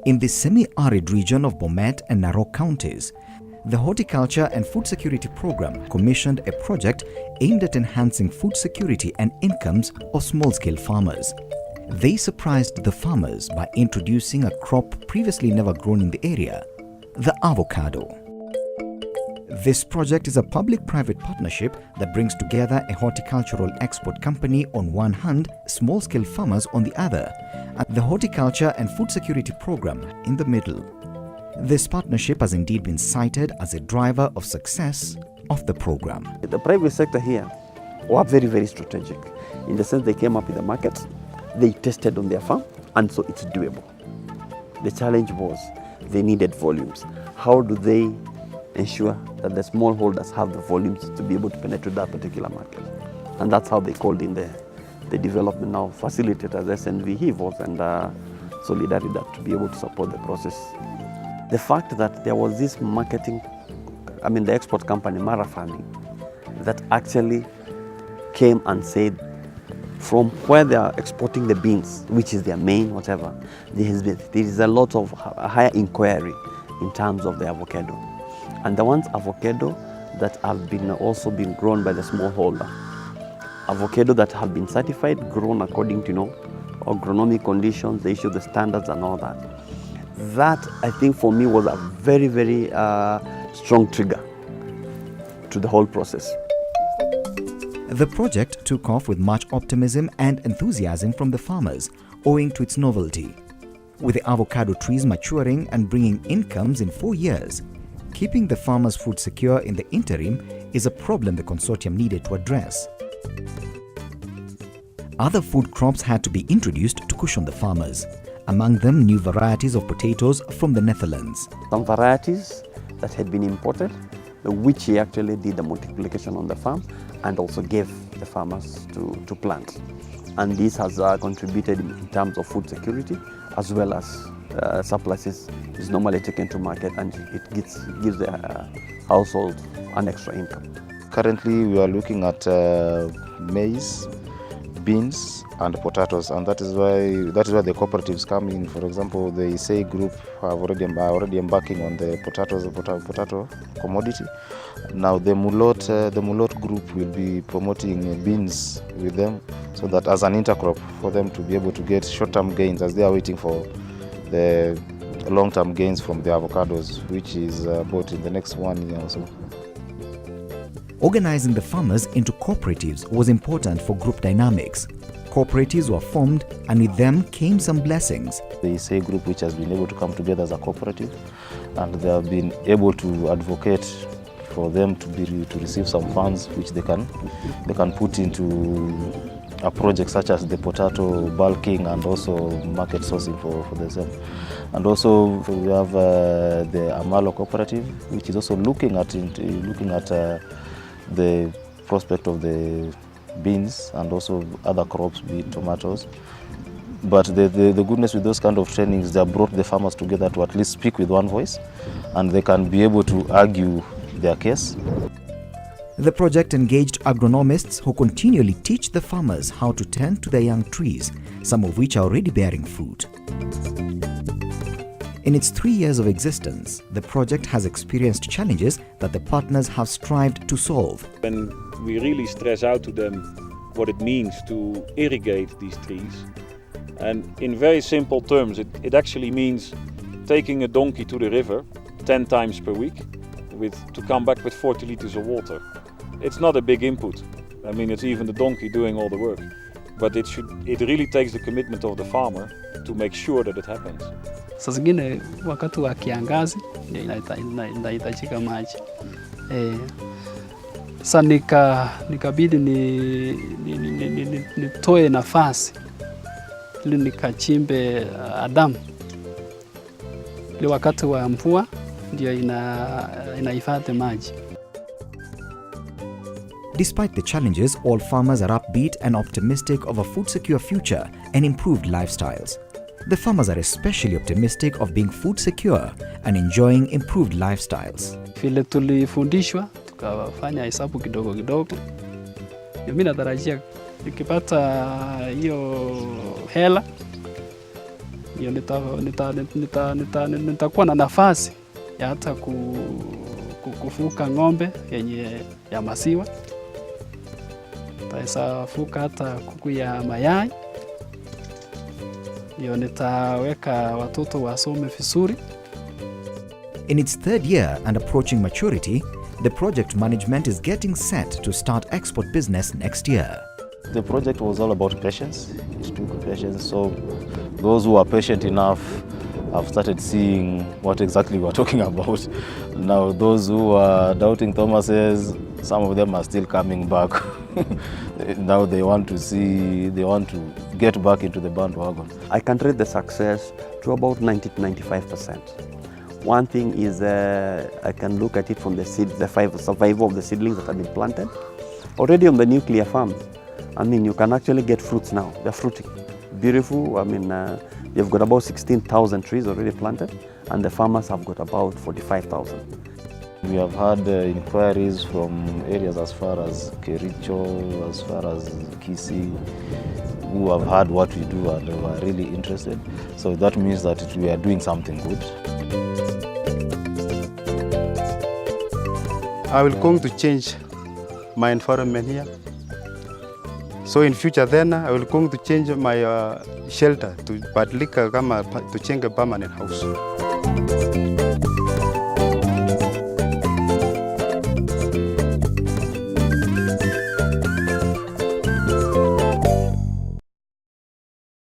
In the semi-arid region of Bomet and Narok counties, the Horticulture and Food Security Program commissioned a project aimed at enhancing food security and incomes of small-scale farmers. They surprised the farmers by introducing a crop previously never grown in the area, the avocado. This project is a public-private partnership that brings together a horticultural export company on one hand, small-scale farmers on the other, and the Horticulture and Food Security Program in the middle. This partnership has indeed been cited as a driver of success of the program. The private sector here were very, very strategic in the sense they came up with the markets, they tested on their farm, and so it's doable. The challenge was they needed volumes. How do they ensure that the smallholders have the volumes to be able to penetrate that particular market? And that's how they called in the development now facilitators, SNV, HIVOS, and Solidaridad to be able to support the process. The fact that there was this marketing, the export company, Mara Farming, that actually came and said from where they are exporting the beans, which is their main whatever, there is a lot of higher inquiry in terms of the avocado. And the ones avocado that have been also been grown by the smallholder, avocado that have been certified, grown according to agronomic conditions, they issue the standards and all that. That, I think, for me was a very, very strong trigger to the whole process. The project took off with much optimism and enthusiasm from the farmers, owing to its novelty. With the avocado trees maturing and bringing incomes in 4 years, keeping the farmers' food secure in the interim is a problem the consortium needed to address. Other food crops had to be introduced to cushion the farmers, among them new varieties of potatoes from the Netherlands. Some varieties that had been imported, which he actually did the multiplication on the farm and also gave the farmers to plant. And this has contributed in terms of food security, as well as surpluses is normally taken to market, and it gives the household an extra income. Currently we are looking at maize, beans and potatoes, and that is where the cooperatives come in. For example, the ISEI group are already embarking on the potato commodity. Now the Mulot group will be promoting beans with them, so that as an intercrop for them to be able to get short-term gains as they are waiting for the long-term gains from the avocados, which is about in the next 1 year or so. Organizing the farmers into cooperatives was important for group dynamics. Cooperatives were formed, and with them came some blessings. The ISEI group, which has been able to come together as a cooperative, and they have been able to advocate for them to receive some funds which they can put into a project such as the potato bulking and also market sourcing for themselves. And also we have the Amalo cooperative, which is also looking at the prospect of the beans and also other crops, be it tomatoes. But the goodness with those kind of trainings, they have brought the farmers together to at least speak with one voice, and they can be able to argue their case. The project engaged agronomists who continually teach the farmers how to tend to their young trees, some of which are already bearing fruit. In its 3 years of existence, the project has experienced challenges that the partners have strived to solve. When we really stress out to them what it means to irrigate these trees, and in very simple terms, it actually means taking a donkey to the river 10 times per week to come back with 40 liters of water. It's not a big input. It's even the donkey doing all the work. But it really takes the commitment of the farmer to make sure that it happens. Saa zingine wakati wa kiangazi inahitajika maji. Sasa nikabidi nitoe nafasi ili nikachimbe damu. Ile wakati wa mvua ndio inahifadhi maji. Despite the challenges, all farmers are upbeat and optimistic of a food-secure future and improved lifestyles. The farmers are especially optimistic of being food secure and enjoying improved lifestyles. Vile tulifundishwa, tukafanya hesabu kidogo. Mimi natarajia nikipata hiyo hela, ndio nitakuwa na nafasi ya hata kufuka ng'ombe yenye ya maziwa. Nitaweza fuka hata kuku ya mayai, ndio nitaweka watoto wasome vizuri. In its third year and approaching maturity, the project management is getting set to start export business next year. The project was all about patience. It took patience. So those who are patient enough have started seeing what exactly we are talking about. Now those who are doubting Thomases, some of them are still coming back. Now they want to get back into the bandwagon. I can rate the success to about 90 to 95%. One thing is I can look at it from the seed, the survival of the seedlings that have been planted. Already on the nuclear farm, I mean, you can actually get fruits now. They're fruiting. Beautiful. I mean, they've got about 16,000 trees already planted, and the farmers have got about 45,000. We have had inquiries from areas as far as Kericho, as far as Kisii, who have heard what we do and who are really interested. So that means that we are doing something good. I will going to change my environment here. So in future then I will going to change my shelter to badilika kama to change a permanent house.